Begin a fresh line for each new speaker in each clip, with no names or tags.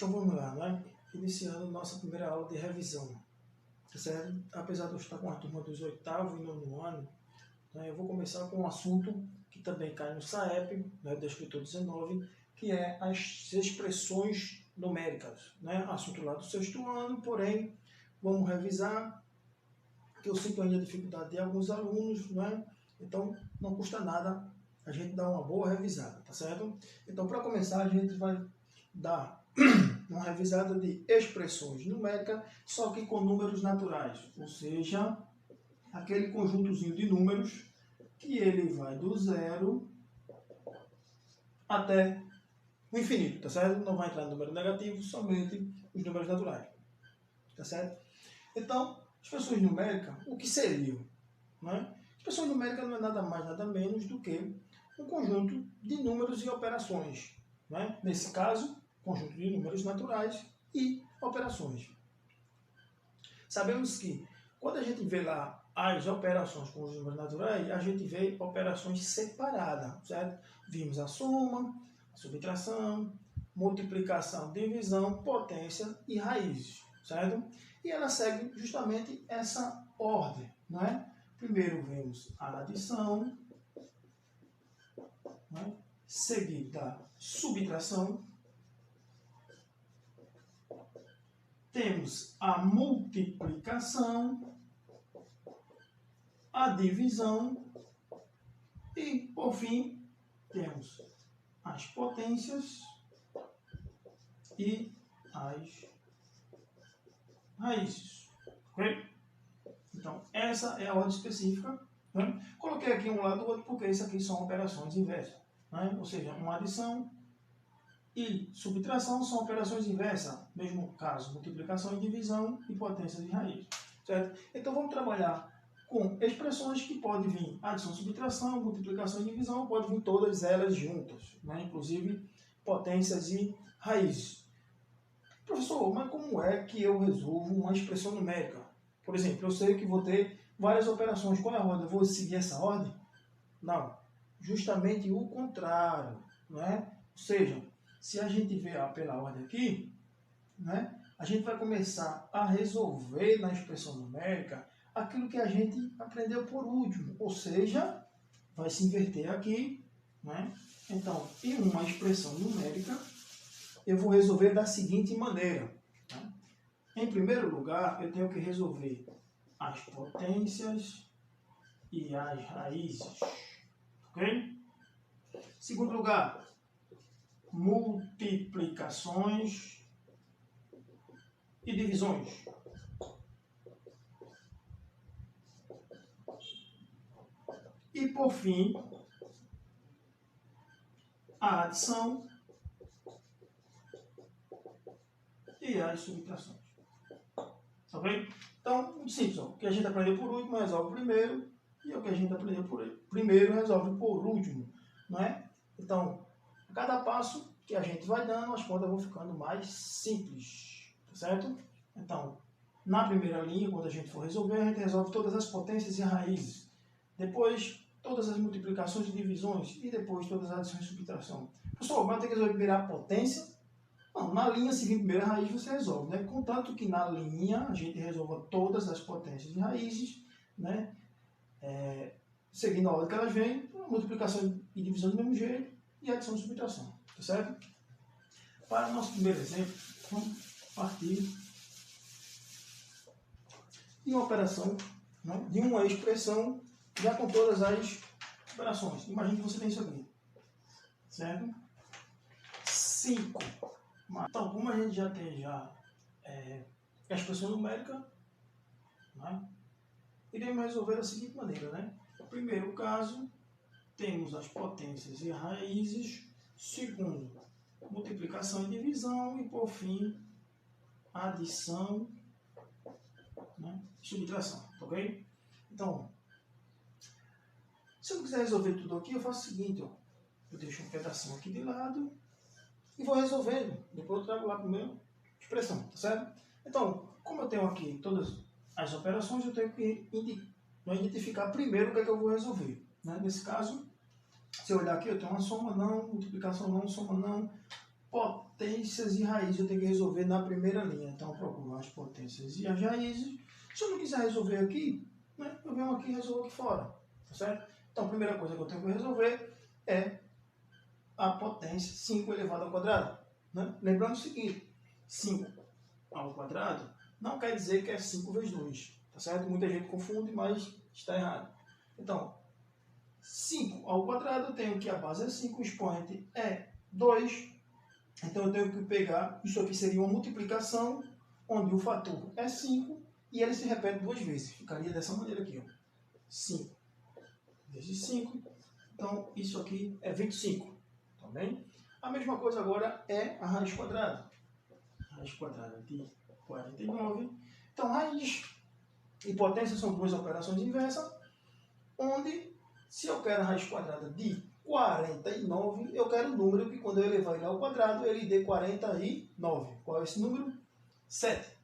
Então vamos lá, né? Iniciando nossa primeira aula de revisão, tá certo? Apesar de eu estar com a turma dos 8º e 9º ano, né, eu vou começar com um assunto que também cai no SAEP, né, do escritor 19, que é as expressões numéricas, né? Assunto lá do 6º ano, porém, vamos revisar, que eu sinto ainda a dificuldade de alguns alunos, né? Então não custa nada a gente dar uma boa revisada, tá certo? Então, para começar, a gente vai dar uma revisada de expressões numéricas, só que com números naturais, ou seja, aquele conjuntozinho de números que ele vai do 0 até o infinito, tá certo? Não vai entrar no número negativo, somente os números naturais, tá certo? Então, expressões numéricas, o que seriam, né? Expressão numérica não é nada mais, nada menos do que um conjunto de números e operações, né? Nesse caso, conjunto de números naturais e operações. Sabemos que quando a gente vê lá as operações com os números naturais, a gente vê operações separadas, certo? Vimos a soma, a subtração, multiplicação, divisão, potência e raízes, certo? E ela segue justamente essa ordem, né? Primeiro vemos a adição, né? Seguido da subtração, temos a multiplicação, a divisão e, por fim, temos as potências e as raízes. Ok? Então, essa é a ordem específica, né? Coloquei aqui um lado do outro porque isso aqui são operações inversas, né? Ou seja, uma adição e subtração são operações inversas, mesmo caso, multiplicação e divisão e potência de raiz, certo? Então vamos trabalhar com expressões que podem vir adição, subtração, multiplicação e divisão, podem vir todas elas juntas, né? Inclusive potências e raízes. Professor, mas como é que eu resolvo uma expressão numérica? Por exemplo, eu sei que vou ter várias operações, qual é a ordem? Eu vou seguir essa ordem? Não, justamente o contrário, né? Ou seja, se a gente ver pela ordem aqui, né, a gente vai começar a resolver na expressão numérica aquilo que a gente aprendeu por último, ou seja, vai se inverter aqui, né? Então, em uma expressão numérica, eu vou resolver da seguinte maneira, né? Em primeiro lugar, eu tenho que resolver as potências e as raízes, ok? Segundo lugar, multiplicações e divisões. E, por fim, a adição e as subtrações. Tá bem? Então, muito simples. Ó. O que a gente aprendeu por último resolve primeiro, e o que a gente aprendeu por primeiro resolve por último. Não é? Então, a cada passo que a gente vai dando, as contas vão ficando mais simples. Tá certo? Então, na primeira linha, quando a gente for resolver, a gente resolve todas as potências e raízes. Depois, todas as multiplicações e divisões. E depois, todas as adições e subtração. Pessoal, vai ter que resolver primeiro a potência. Não, na linha seguinte, primeira raiz, você resolve, né? Contanto que na linha a gente resolva todas as potências e raízes, né? Seguindo a ordem que elas vêm, multiplicação e divisão do mesmo jeito, e adição e subtração, tá certo? Para o nosso primeiro exemplo, vamos partir de uma operação, né? De uma expressão já com todas as operações. Imagine que você tem isso aqui, certo? 5. Então, como a gente já tem a expressão numérica, né, iremos resolver da seguinte maneira, né? No primeiro caso, temos as potências e raízes. Segundo, multiplicação e divisão. E, por fim, adição, né, e subtração, ok? Então, se eu não quiser resolver tudo aqui, eu faço o seguinte, ó. Eu deixo um pedacinho aqui de lado e vou resolvendo. Depois eu trago lá para a minha expressão, tá certo? Então, como eu tenho aqui todas as operações, eu tenho que identificar primeiro o que é que eu vou resolver, né? Nesse caso, se eu olhar aqui, eu tenho uma soma não, multiplicação não, soma não, potência potências e raízes eu tenho que resolver na primeira linha. Então, eu procuro as potências e as raízes. Se eu não quiser resolver aqui, né, eu venho aqui e resolvo aqui fora. Tá certo? Então, a primeira coisa que eu tenho que resolver é a potência 5 elevado ao quadrado. Né? Lembrando o seguinte, 5 ao quadrado não quer dizer que é 5 vezes 2. Tá certo? Muita gente confunde, mas está errado. Então, 5 ao quadrado, eu tenho que a base é 5, o expoente é 2. Então, eu tenho que pegar, isso aqui seria uma multiplicação, onde o fator é 5, e ele se repete duas vezes. Ficaria dessa maneira aqui, ó. 5 vezes 5. Então, isso aqui é 25. Tá bem? A mesma coisa agora é a raiz quadrada. Raiz quadrada de 49. Então, raiz e potência são duas operações inversas, onde, se eu quero a raiz quadrada de 49, eu quero o número que, quando eu elevar ele ao quadrado, ele dê 49. Qual é esse número? 7.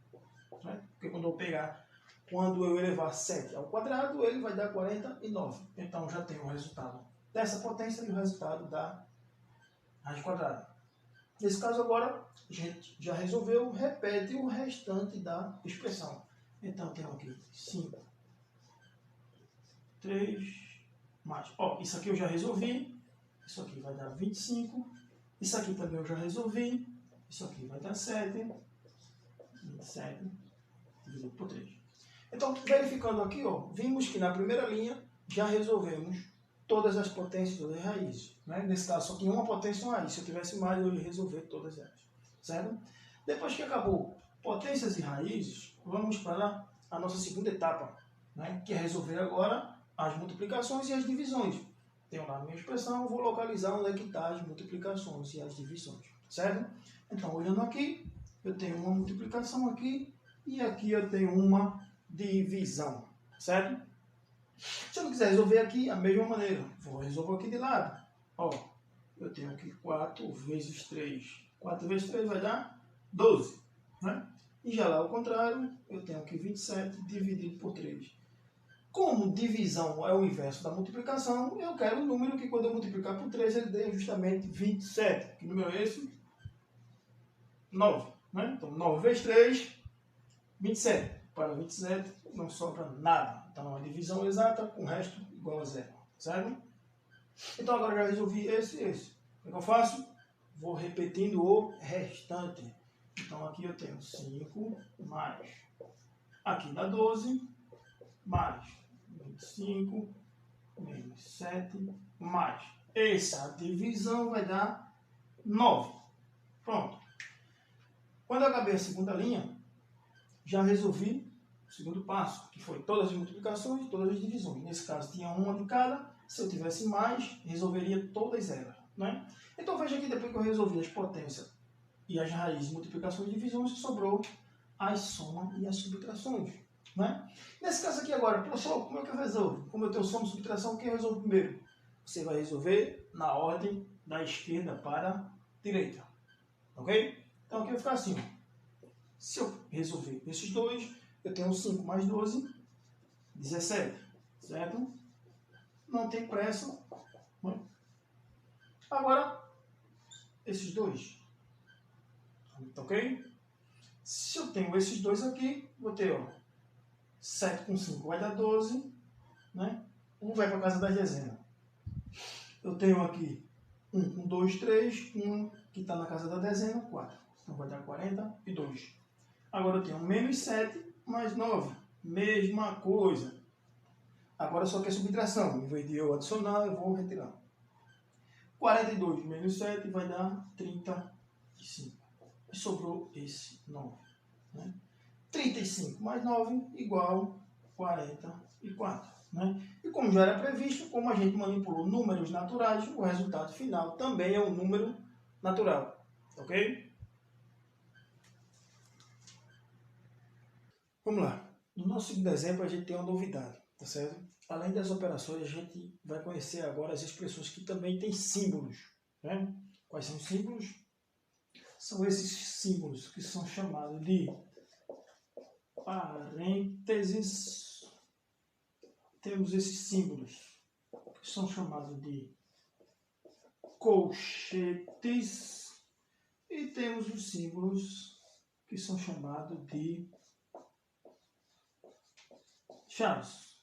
Né? Porque quando eu elevar 7 ao quadrado, ele vai dar 49. Então, já tenho o resultado dessa potência e o resultado da raiz quadrada. Nesse caso agora, a gente já resolveu, repete o restante da expressão. Então, temos aqui 5, 3, mais. Ó, isso aqui eu já resolvi, isso aqui vai dar 25, isso aqui também eu já resolvi, isso aqui vai dar 7, 27, dividido por 3. Então, verificando aqui, ó, vimos que na primeira linha já resolvemos todas as potências e todas as raízes. Né? Nesse caso, só tinha uma potência e uma raiz. Se eu tivesse mais, eu ia resolver todas elas. Certo? Depois que acabou potências e raízes, vamos para a nossa segunda etapa, né? Que é resolver agora as multiplicações e as divisões. Tenho lá a minha expressão, vou localizar onde é que está as multiplicações e as divisões. Certo? Então, olhando aqui, eu tenho uma multiplicação aqui e aqui eu tenho uma divisão. Certo? Se eu não quiser resolver aqui, a mesma maneira, vou resolver aqui de lado. Ó, eu tenho aqui 4 vezes 3. 4 vezes 3 vai dar 12. Né? E já lá ao contrário, eu tenho aqui 27 dividido por 3. Como divisão é o inverso da multiplicação, eu quero um número que, quando eu multiplicar por 3, ele dê justamente 27. Que número é esse? 9. Né? Então, 9 vezes 3, 27. Para 27 não sobra nada. Então, a divisão exata com o resto igual a zero. Certo? Então, agora já resolvi esse e esse. O que eu faço? Vou repetindo o restante. Então, aqui eu tenho 5 mais. Aqui dá 12 mais 25 menos 7 mais. Essa divisão vai dar 9. Pronto. Quando eu acabei a segunda linha, já resolvi o segundo passo, que foi todas as multiplicações e todas as divisões. Nesse caso, tinha uma de cada. Se eu tivesse mais, resolveria todas elas. Né? Então, veja que depois que eu resolvi as potências e as raízes, multiplicações e divisões, sobrou as somas e as subtrações. Né? Nesse caso aqui agora, professor, como é que eu resolvo? Como eu tenho soma e subtração, quem resolve primeiro? Você vai resolver na ordem da esquerda para a direita. Ok? Então aqui vai ficar assim. Se eu resolver esses dois, eu tenho 5 mais 12, 17. Certo? Não tem pressa. Né? Agora, esses dois. Ok? Se eu tenho esses dois aqui, vou ter, ó, 7 com 5 vai dar 12. Né? 1 vai para a casa das dezenas. Eu tenho aqui 1 com 2, 3. 1 que está na casa da dezena, 4. Então vai dar 42. Agora eu tenho menos 7 mais 9. Mesma coisa. Agora só que é subtração. Em vez de eu adicionar, eu vou retirar. 42 menos 7 vai dar 35. E sobrou esse 9. Né? 35 mais 9 igual 44. Né? E como já era previsto, como a gente manipulou números naturais, o resultado final também é um número natural. Ok? Vamos lá. No nosso segundo exemplo, a gente tem uma novidade. Tá certo? Além das operações, a gente vai conhecer agora as expressões que também têm símbolos. Né? Quais são os símbolos? São esses símbolos que são chamados de parênteses. Temos esses símbolos que são chamados de colchetes e temos os símbolos que são chamados de chaves.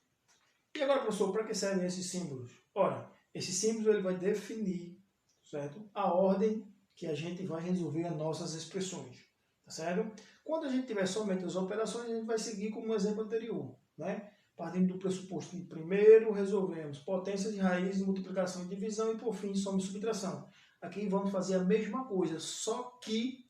E agora, professor, para que servem esses símbolos? Ora, esse símbolo ele vai definir, certo? A ordem que a gente vai resolver as nossas expressões, tá certo? Quando a gente tiver somente as operações, a gente vai seguir como o exemplo anterior, né? Partindo do pressuposto que primeiro resolvemos potências de raiz, multiplicação e divisão e, por fim, soma e subtração. Aqui vamos fazer a mesma coisa, só que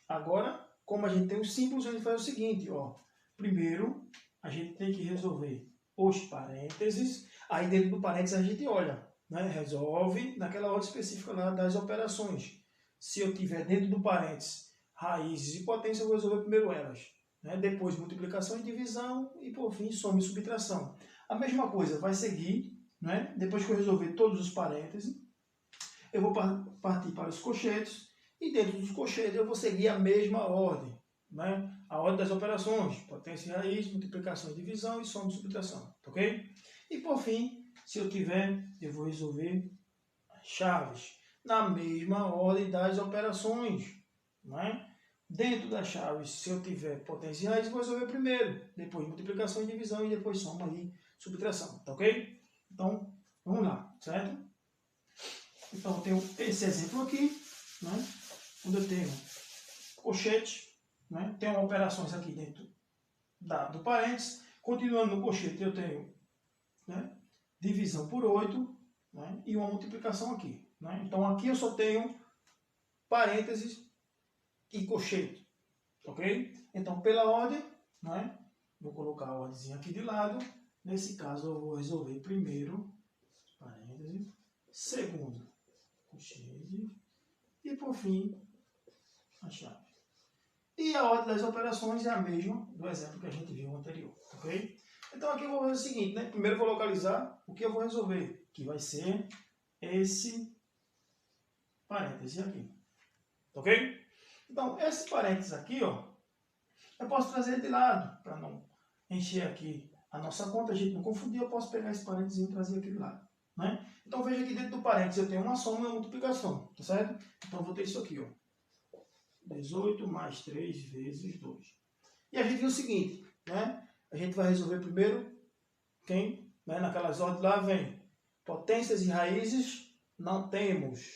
agora, como a gente tem os símbolos, a gente faz o seguinte, ó. Primeiro, a gente tem que resolver os parênteses, aí dentro do parênteses a gente olha, né? Resolve naquela ordem específica lá das operações. Se eu tiver dentro do parênteses raízes e potência, eu vou resolver primeiro elas. Né? Depois multiplicação e divisão e por fim soma e subtração. A mesma coisa vai seguir, né? Depois que eu resolver todos os parênteses, eu vou partir para os colchetes e dentro dos colchetes eu vou seguir a mesma ordem. Né? A ordem das operações, potência e raiz, multiplicação e divisão e soma e subtração. Ok? E por fim, se eu tiver, eu vou resolver as chaves na mesma ordem das operações. Né? Dentro das chaves, se eu tiver potência e raiz, eu vou resolver primeiro, depois multiplicação e divisão e depois soma e subtração, tá ok? Então, vamos lá, certo? Então, eu tenho esse exemplo aqui, né? Onde eu tenho colchete, né? Tenho operações aqui dentro do parênteses. Continuando no colchete, eu tenho, né, divisão por 8, né? E uma multiplicação aqui. Né? Então, aqui eu só tenho parênteses e colchete, ok? Então, pela ordem, né, vou colocar a ordem aqui de lado. Nesse caso, eu vou resolver primeiro, parêntese, segundo, colchete, e por fim, a chave. E a ordem das operações é a mesma do exemplo que a gente viu anterior, ok? Então, aqui eu vou fazer o seguinte, né? Primeiro eu vou localizar o que eu vou resolver, que vai ser esse parêntese aqui, ok? Então, esse parênteses aqui, ó, eu posso trazer de lado, para não encher aqui a nossa conta, a gente não confundir, eu posso pegar esse parênteses e trazer aqui de lado. Né? Então, veja que dentro do parênteses eu tenho uma soma e uma multiplicação, tá certo? Então, eu vou ter isso aqui, ó. 18 mais 3 vezes 2. E a gente viu o seguinte, né? A gente vai resolver primeiro quem, né? Naquelas ordens lá vem potências e raízes, não temos.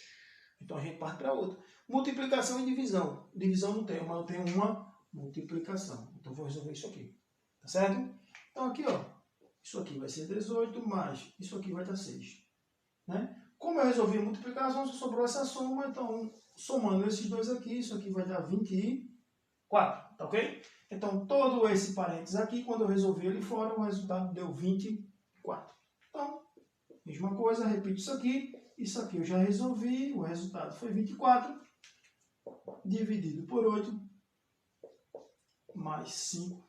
Então, a gente parte para outra. Multiplicação e divisão. Divisão não tenho, mas eu tenho uma multiplicação. Então, vou resolver isso aqui. Tá certo? Então, aqui, ó. Isso aqui vai ser 18 mais isso aqui vai dar 6. Né? Como eu resolvi a multiplicação, só sobrou essa soma. Então, somando esses dois aqui, isso aqui vai dar 24. Tá ok? Então, todo esse parênteses aqui, quando eu resolvi ele fora, o resultado deu 24. Então, mesma coisa, repito isso aqui. Isso aqui eu já resolvi, o resultado foi 24, dividido por 8, mais 5,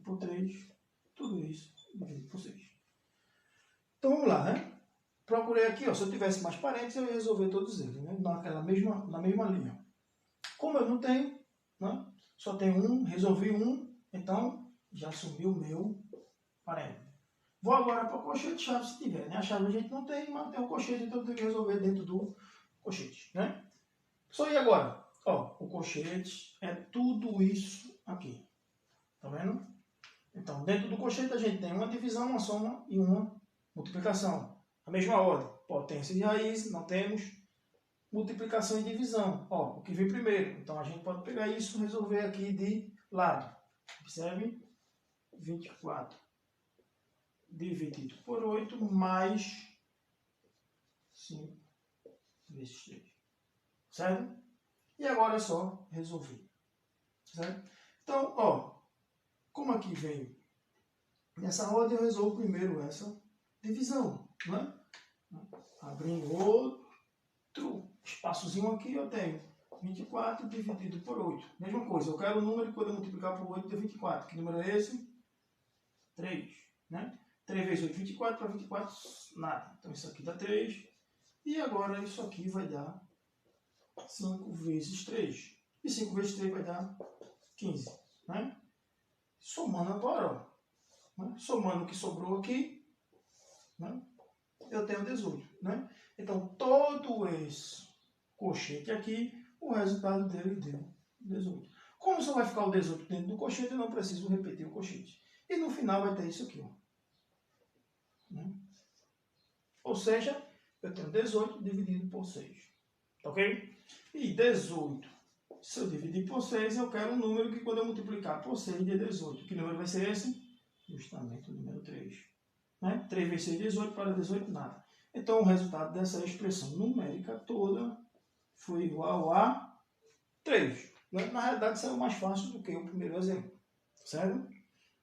por 3, tudo isso dividido por 6. Então vamos lá, né? Procurei aqui, ó, se eu tivesse mais parênteses, eu ia resolver todos eles, né? Na mesma linha. Como eu não tenho, né? Só tenho um, resolvi um, então já subiu o meu parênteses. Vou agora para o colchete de chave se tiver, né? A chave a gente não tem, mas tem o colchete, então eu tenho que resolver dentro do colchete, né? Só e agora? Ó, o colchete é tudo isso aqui. Tá vendo? Então, dentro do colchete a gente tem uma divisão, uma soma e uma multiplicação. A mesma ordem. Potência de raiz, não temos. Multiplicação e divisão. Ó, o que vem primeiro. Então, a gente pode pegar isso e resolver aqui de lado. Observe. 24 dividido por 8 mais 5 vezes 3. Certo? E agora é só resolver. Certo? Então, ó, como aqui vem nessa ordem, eu resolvo primeiro essa divisão. Né? Abrindo outro espaçozinho aqui, eu tenho 24 dividido por 8. Mesma coisa, eu quero o número que quando eu multiplicar por 8 dê 24. Que número é esse? 3. Né? 3 vezes 8, 24, para 24, nada. Então isso aqui dá 3. E agora isso aqui vai dar 5 vezes 3. E 5 vezes 3 vai dar 15. Né? Somando agora, ó, né? Somando o que sobrou aqui, né? Eu tenho 18. Né? Então todo esse colchete aqui O resultado dele deu 18. Como só vai ficar o 18 dentro do colchete, eu não preciso repetir o colchete. E no final vai ter isso aqui, ó. Ou seja, eu tenho 18 dividido por 6. Ok? E 18, se eu dividir por 6, eu quero um número que quando eu multiplicar por 6 dê 18. Que número vai ser esse? Justamente o número 3. Né? 3 vezes 6, 18, para 18, nada. Então, o resultado dessa expressão numérica toda foi igual a 3. Na realidade, saiu mais fácil do que o primeiro exemplo. Certo?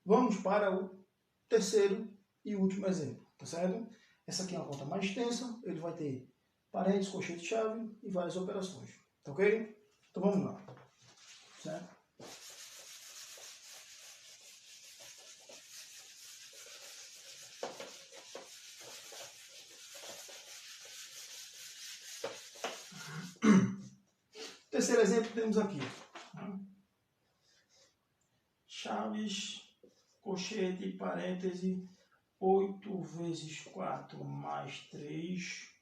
Vamos para o terceiro e último exemplo. Tá certo? Essa aqui é uma conta mais extensa. Ele vai ter parênteses, colchete-chave e várias operações. Tá ok? Então, vamos lá. Certo? Terceiro exemplo temos aqui. Chaves, colchete, parêntese, 8 vezes 4 mais 3,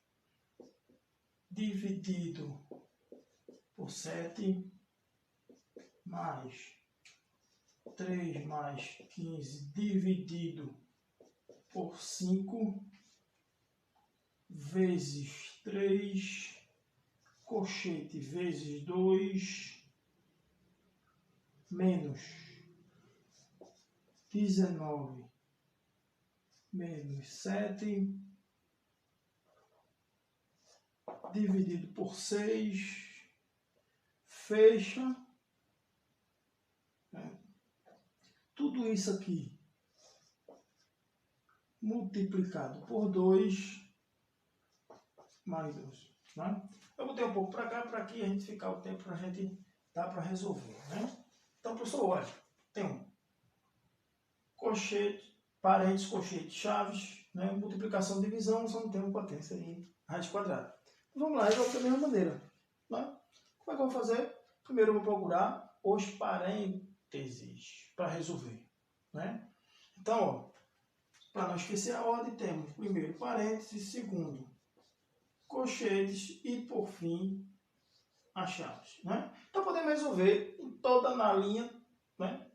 dividido por 7, mais 3 mais 15, dividido por 5, vezes 3, colchete vezes 2, menos 19 menos 7, dividido por 6, fecha. Tudo isso aqui multiplicado por 2 mais 2. Né? Eu botei um pouco para cá, para aqui a gente ficar o tempo para a gente dar para resolver. Né? Então, professor, olha, tem um colchete, parênteses, colchete, chaves, né? Multiplicação, divisão, só não tem uma potência aí, raiz quadrada. Vamos lá, resolver da mesma maneira. Né? Como é que eu vou fazer? Primeiro eu vou procurar os parênteses para resolver. Né? Então, para não esquecer a ordem, temos primeiro parênteses, segundo colchetes e, por fim, as chaves. Né? Então, podemos resolver toda na linha, né?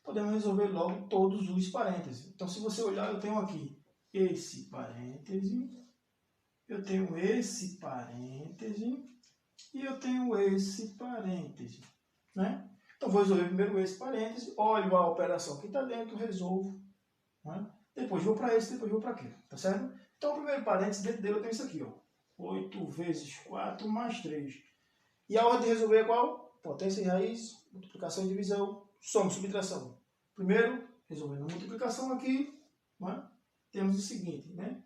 Podemos resolver logo todos os parênteses. Então, se você olhar, eu tenho aqui esse parêntese, eu tenho esse parêntese e eu tenho esse parêntese. Né? Então, vou resolver primeiro esse parêntese, olho a operação que está dentro, resolvo. Né? Depois vou para esse, depois vou para aquele. Tá certo? Então, o primeiro parêntese, dentro dele eu tenho isso aqui, ó. 8 vezes 4 mais 3. E a ordem de resolver é qual? Potência e raiz, multiplicação e divisão, soma e subtração. Primeiro, resolvendo a multiplicação aqui, né? Temos o seguinte, né?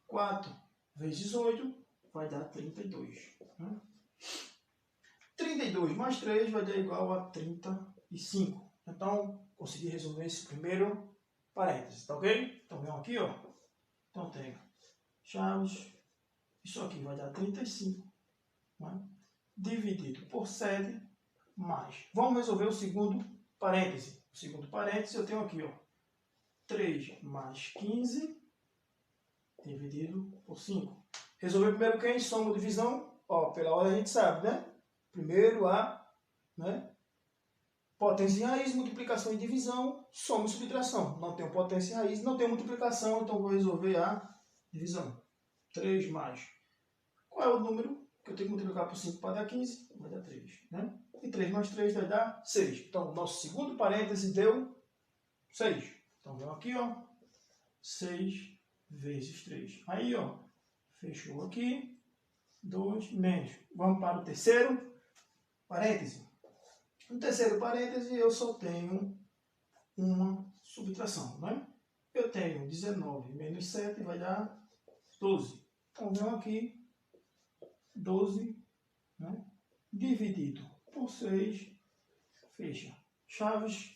4 vezes 8 vai dar 32. Né? 32 mais 3 vai dar igual a 35. Então, consegui resolver esse primeiro parênteses, tá ok? Então, vem aqui, ó. Então, tenho chaves. Isso aqui vai dar 35. Né? Dividido por 7 mais. Vamos resolver o segundo parêntese. O segundo parêntese eu tenho aqui, ó. 3 mais 15 dividido por 5. Resolver primeiro quem? Soma ou divisão? Ó, pela ordem a gente sabe, né? Primeiro a, né? Potência e raiz, multiplicação e divisão, soma e subtração. Não tenho potência e raiz, não tenho multiplicação, então vou resolver a divisão. 3 mais. Qual é o número que eu tenho que multiplicar por 5 para dar 15? Vai dar 3, né? E 3 mais 3 vai dar 6. Então, nosso segundo parêntese deu 6. Então, vem aqui, ó. 6 vezes 3. Aí, ó. Fechou aqui. 2 menos. Vamos para o terceiro parêntese. No terceiro parêntese, eu só tenho uma subtração, né? Eu tenho 19 menos 7 vai dar 12. Então, venho aqui. 12, né? Dividido por 6, fecha. Chaves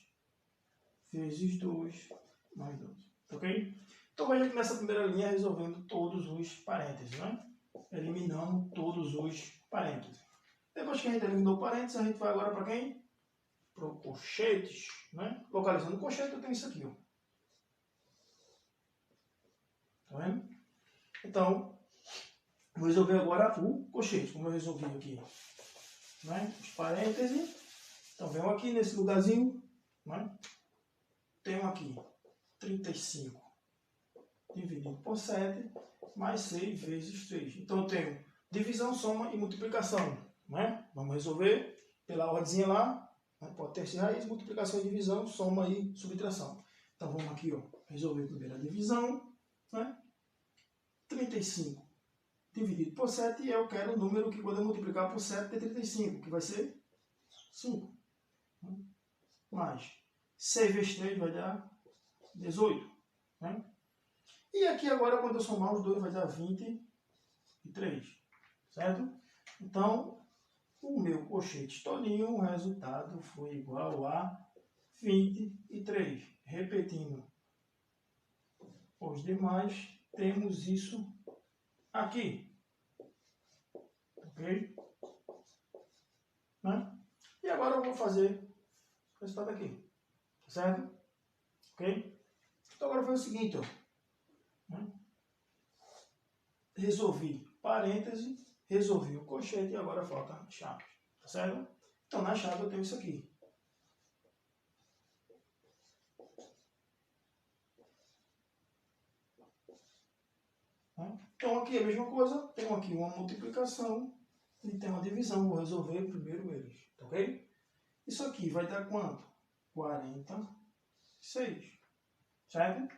vezes 2 mais 12. Ok? Então, veja que nessa primeira linha resolvendo todos os parênteses, né? Eliminando todos os parênteses. Depois que a gente eliminou parênteses, a gente vai agora para quem? Para o colchetes, né? Localizando o colchete, eu tenho isso aqui, ó. Tá vendo? Então, vou resolver agora o colchete, como eu resolvi aqui né? Os parênteses. Então, venho aqui nesse lugarzinho, né? Tenho aqui 35 dividido por 7, mais 6 vezes 3. Então, eu tenho divisão, soma e multiplicação, né? Vamos resolver pela ordemzinha lá, né? Potência e raiz, multiplicação e divisão, soma e subtração. Então, vamos aqui, ó, resolver primeiro a divisão, né? 35 dividido por 7, e eu quero o número que quando eu multiplicar por 7 dê 35, que vai ser 5. Mais 6 vezes 3 vai dar 18. Né? E aqui agora, quando eu somar os dois, vai dar 23. Certo? Então, o meu colchete todinho, o resultado foi igual a 23. Repetindo os demais, temos isso aqui. Ok? Né? E agora eu vou fazer o resultado aqui. Certo? Ok? Então agora foi o seguinte, ó. Né? Resolvi parêntese, resolvi o colchete e agora falta chave. Tá certo? Então na chave eu tenho isso aqui. Então aqui é a mesma coisa, tenho aqui uma multiplicação e tem uma divisão, vou resolver primeiro eles, tá ok? Isso aqui vai dar quanto? 46, certo?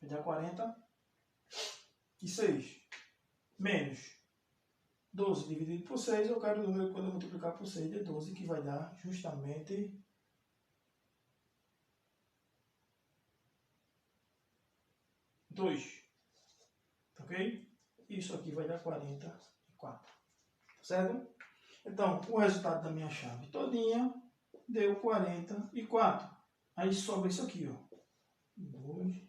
Vai dar 46, menos 12 dividido por 6, eu quero o número quando eu multiplicar por 6 de 12, que vai dar justamente 2, ok? Isso aqui vai dar 44, certo? Então, o resultado da minha chave todinha deu 44. Aí sobra isso aqui, ó. 2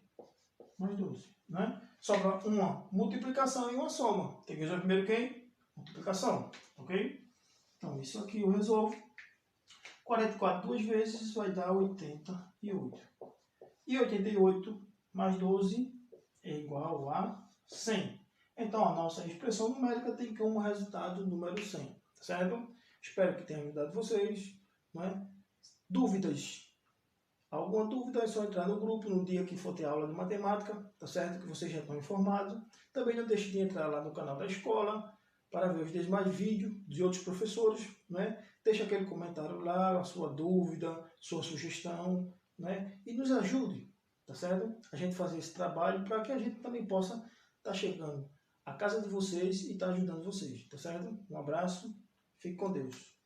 mais 12, né? Sobra uma multiplicação e uma soma. Tem que resolver primeiro quem? Multiplicação, ok? Então, isso aqui eu resolvo. 44 duas vezes vai dar 88. E 88 mais 12 é igual a 100. Então, a nossa expressão numérica tem como resultado o número 100, certo? Espero que tenha ajudado vocês. Não é? Dúvidas? Alguma dúvida é só entrar no grupo no dia que for ter aula de matemática, tá certo? Que vocês já estão informados. Também não deixe de entrar lá no canal da escola para ver os demais vídeos de outros professores, né? Deixe aquele comentário lá, a sua dúvida, sua sugestão, né? E nos ajude, tá certo? A gente fazer esse trabalho para que a gente também possa estar chegando à casa de vocês e estar ajudando vocês, tá certo? Um abraço, fique com Deus.